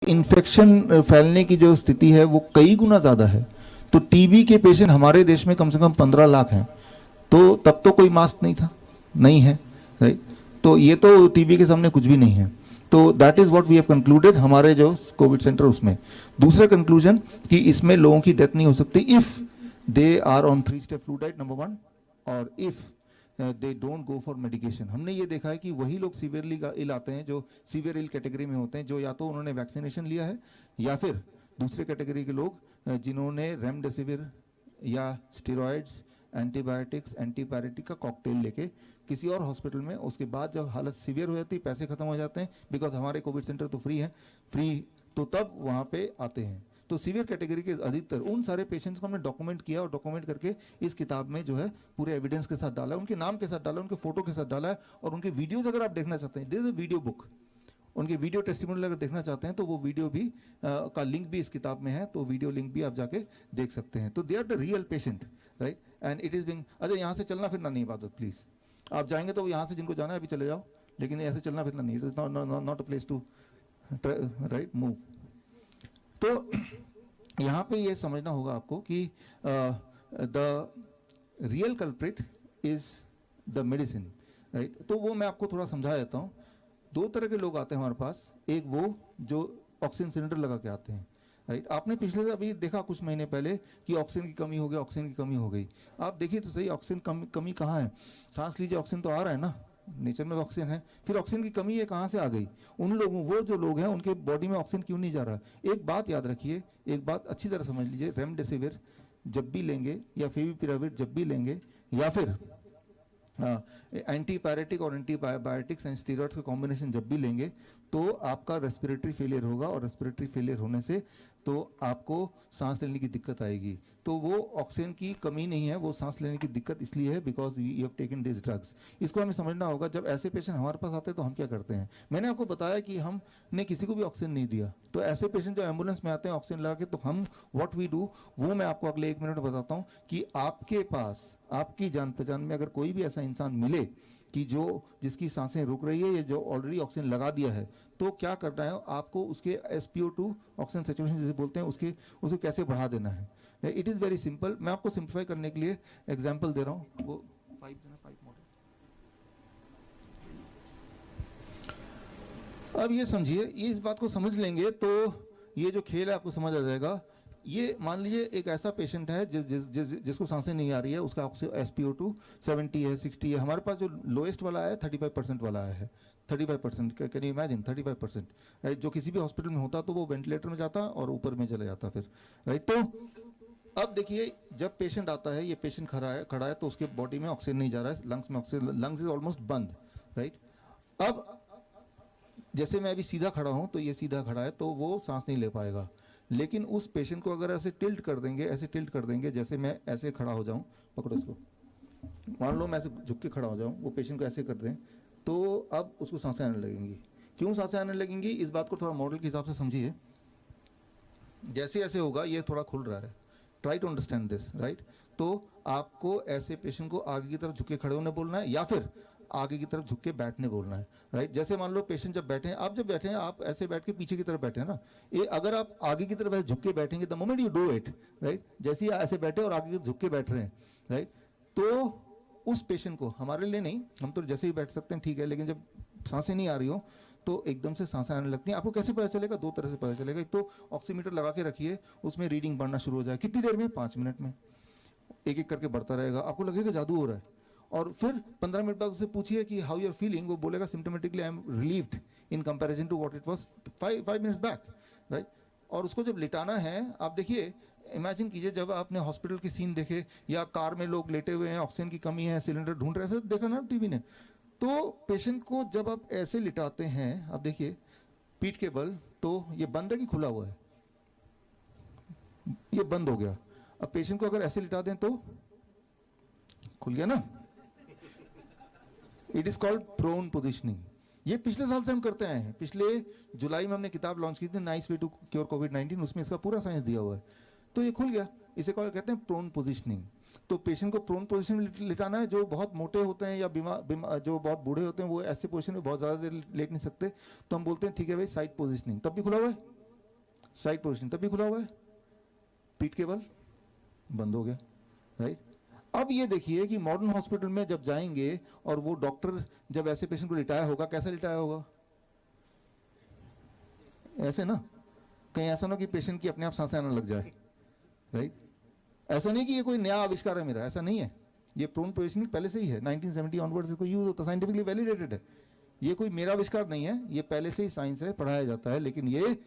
Infection फैलने की जो स्थिति है वो कई गुना ज़्यादा है। तो टीबी के पेशेंट हमारे देश में कम से कम 15 लाख हैं। तो तब तो कोई मास्क नहीं था, नहीं है, राइट। तो ये तो टीबी के सामने कुछ भी नहीं है। तो that is what we have concluded हमारे जो कोविड सेंटर उसमें। दूसरा कंक्लूजन कि इसमें लोगों की डेथ नहीं हो सकती if they are on 3 step flu diet number 1, और if they don't go for medication. हमने ये देखा है कि वही लोग सीवियरली इल आते हैं जो सीवियर इल कैटेगरी में होते हैं, जो या तो उन्होंने वैक्सीनेशन लिया है या फिर दूसरे कैटेगरी के लोग जिन्होंने रेमडेसिविर या स्टेरॉइड्स, एंटीबायोटिक्स, एंटीपायरेटिक का कॉकटेल लेके किसी और हॉस्पिटल में, उसके बाद जब हालत सीवियर हो जाती है, पैसे खत्म हो जाते हैं, बिकॉज हमारे कोविड सेंटर तो फ्री है, फ्री, तो तब वहाँ पे आते हैं। तो सीवियर कैटेगरी के अधिकतर उन सारे पेशेंट्स को हमने डॉक्यूमेंट किया और डॉक्यूमेंट करके इस किताब में जो है पूरे एविडेंस के साथ डाला है, उनके नाम के साथ डाला है, उनके फोटो के साथ डाला है, और उनके वीडियोज अगर आप देखना चाहते हैं, this is a video book, उनके वीडियो टेस्टिमोनियल अगर देखना चाहते हैं तो वो वीडियो भी का लिंक भी इस किताब में है, तो वीडियो लिंक भी आप जाके देख सकते हैं। तो they are the real patient, right, and it is being. अच्छा, यहाँ से चलना फिरना नहीं बात, प्लीज आप जाएंगे तो यहाँ से जिनको जाना है अभी चले जाओ, लेकिन ऐसे चलना फिरना नहीं, not a place to right move. तो यहाँ पे ये समझना होगा आपको कि the real culprit is the medicine, right. तो वो मैं आपको थोड़ा समझा देता हूँ। 2 तरह के लोग आते हैं हमारे पास, एक वो जो ऑक्सीजन सिलेंडर लगा के आते हैं, राइट। आपने पिछले से अभी देखा कुछ महीने पहले कि ऑक्सीजन की कमी हो गई, ऑक्सीजन की कमी हो गई। आप देखिए तो सही, ऑक्सीजन कमी कहाँ है? सांस लीजिए, ऑक्सीजन तो आ रहा है ना, नेचर में तो ऑक्सीजन है, फिर ऑक्सीजन की कमी ये कहाँ से आ गई? उन लोगों, वो जो लोग हैं उनके बॉडी में ऑक्सीजन क्यों नहीं जा रहा? एक बात याद रखिए, एक बात अच्छी तरह समझ लीजिए, रेमडेसिविर जब भी लेंगे या फेविपिराविर जब भी लेंगे या फिर एंटीपायरेटिक और एंटीबायोटिक्स एंड स्टेरॉइड्स का कॉम्बिनेशन जब भी लेंगे तो आपका रेस्पिरेटरी फेलियर होगा, और रेस्पिरेटरी फेलियर होने से तो आपको सांस लेने की दिक्कत आएगी। तो वो ऑक्सीजन की कमी नहीं है, वो सांस लेने की दिक्कत इसलिए है because you have taken this drugs. इसको हमें समझना होगा। जब ऐसे पेशेंट हमारे पास आते हैं तो हम क्या करते हैं? मैंने आपको बताया कि हमने किसी को भी ऑक्सीजन नहीं दिया। तो ऐसे पेशेंट जो एम्बुलेंस में आते हैं ऑक्सीजन लगा के, तो हम व्हाट वी डू वो मैं आपको अगले 1 मिनट में बताता हूँ कि आपके पास, आपकी जान पहचान में अगर कोई भी ऐसा इंसान मिले कि जिसकी सांसें रुक रही है या जो ऑलरेडी ऑक्सीजन लगा दिया है, तो क्या करना है आपको? उसके SpO2 ऑक्सीजन सैचुरेशन जिसे बोलते हैं उसको कैसे बढ़ा देना है। It is very simple. मैं आपको सिंप्लीफाई करने के लिए एग्जांपल दे रहा हूँ। वो पाइप देना, पाइप मॉडल। अब ये समझिए, ये इस बात को समझ लेंगे तो ये जो खेल है आपको समझ आ जाएगा। ये मान लीजिए एक ऐसा पेशेंट है जिसको सांसें नहीं आ रही है, उसका SpO2 70 है, 60 है। हमारे पास जो लोएस्ट वाला है 35% वाला है, 35%, कैन यू इमेजिन? 35%, राइट। जो किसी भी हॉस्पिटल में होता तो वो वेंटिलेटर में जाता और ऊपर में चला जाता फिर, राइट। तो अब देखिए, जब पेशेंट आता है, ये पेशेंट खड़ा है तो उसके बॉडी में ऑक्सीजन नहीं जा रहा है, लंग्स में ऑक्सीजन, लंग्स इज ऑलमोस्ट बंद, राइट। अब जैसे मैं अभी सीधा खड़ा हूं तो ये सीधा खड़ा है तो वो सांस नहीं ले पाएगा। लेकिन उस पेशेंट को अगर ऐसे टिल्ट कर देंगे, ऐसे टिल्ट कर देंगे, जैसे मैं ऐसे खड़ा हो जाऊं, पकड़ो इसको, मान लो मैं ऐसे झुक के खड़ा हो जाऊं, वो पेशेंट को ऐसे कर दें, तो अब उसको सांसें आने लगेंगी। क्यों सांसें आने लगेंगी? इस बात को थोड़ा मॉडल के हिसाब से समझिए। जैसे ऐसे होगा, ये थोड़ा खुल रहा है, try to understand this, right. तो आपको ऐसे पेशेंट को आगे की तरफ झुक के खड़े होने बोलना है या फिर आगे की तरफ झुक के बैठने बोलना है, राइट। जैसे मान लो पेशेंट जब बैठे हैं, आप जब बैठे हैं आप ऐसे बैठ के पीछे की तरफ बैठे हैं ना, ये अगर आप आगे की तरफ ऐसे झुक के बैठेंगे, the moment you do it, right, जैसे ही ऐसे बैठे और आगे झुक के बैठ रहे हैं, राइट, तो उस पेशेंट को, हमारे लिए नहीं, हम तो जैसे ही बैठ सकते हैं ठीक है, लेकिन जब सांसें नहीं आ रही हो तो एकदम से सांसें आने लगती हैं। आपको कैसे पता चलेगा? 2 तरह से पता चलेगा। एक तो ऑक्सीमीटर लगा के रखिए, उसमें रीडिंग बढ़ना शुरू हो जाए। कितनी देर में? 5 मिनट में एक एक करके बढ़ता रहेगा, आपको लगेगा जादू हो रहा है। और फिर 15 मिनट बाद उससे पूछिए कि हाउ यू आर फीलिंग, वो बोलेगा symptomatically I am relieved in comparison to what it was 5 minutes back, right. और उसको जब लिटाना है, आप देखिए, इमेजिन कीजिए जब आपने हॉस्पिटल की सीन देखे या कार में लोग लेटे हुए हैं, ऑक्सीजन की कमी है, सिलेंडर ढूंढ रहे हैं, ऐसे देखा ना टीवी ने। तो पेशेंट को जब आप ऐसे लिटाते हैं, आप देखिए पीठ के बल, तो ये बंद है कि खुला हुआ है? ये बंद हो गया। अब पेशेंट को अगर ऐसे लिटा दें तो खुल गया ना। It is called prone positioning. ये पिछले साल से हम करते आए हैं। पिछले जुलाई में हमने किताब लॉन्च की थी, नाइस वे टू क्योर कोविड-19, उसमें इसका पूरा साइंस दिया हुआ है। तो ये खुल गया, इसे कहते हैं प्रोन पोजिशनिंग। तो पेशेंट को प्रोन पोजीशन में लिटाना है। जो बहुत मोटे होते हैं या जो बहुत बूढ़े होते हैं वो ऐसे पोजीशन में बहुत ज़्यादा देर लेट नहीं सकते, तो हम बोलते हैं ठीक है भाई साइड पोजीशनिंग। तब भी खुला हुआ है, साइड पोजिशन तब भी खुला हुआ है, पीठ के बल बंद हो गया, राइट। अब ये देखिए कि मॉडर्न हॉस्पिटल में जब जाएंगे और वो डॉक्टर जब ऐसे पेशेंट को लिटाया होगा, कैसा लिटाया होगा? ऐसे ना, कहीं ऐसा ना कि पेशेंट की अपने आप सांसें आने लग जाए, राइट। ऐसा नहीं कि ये कोई नया आविष्कार है मेरा, ऐसा नहीं है, ये प्रोन पोजिशनिंग पहले से ही है, 1970 ऑनवर्ड्स इसको यूज होता है, साइंटिफिकली वैलिडेटेड है, ये कोई मेरा आविष्कार नहीं है, ये पहले से ही साइंस है, पढ़ाया जाता है, लेकिन ये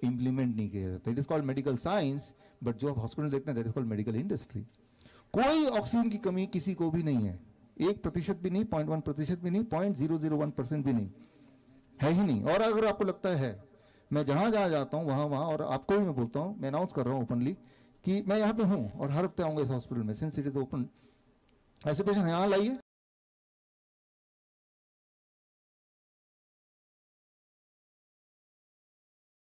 इंप्लीमेंट नहीं किया जाता। It is called medical science, but जो आप हॉस्पिटल देखते हैं that is called medical industry. कोई ऑक्सीजन की कमी किसी को भी नहीं है, 1% भी नहीं, 0.1% भी नहीं, 0.001% भी नहीं है, ही नहीं। और अगर आपको लगता है, मैं जहां जहां जाता हूं वहां वहां, और आपको भी मैं बोलता हूं, मैं अनाउंस कर रहा हूं ओपनली कि मैं यहाँ पे हूँ और हर हफ्ते आऊंगा इस हॉस्पिटल में, सिंस इट इज ओपन, ऐसे पेशेंट यहाँ लाइए,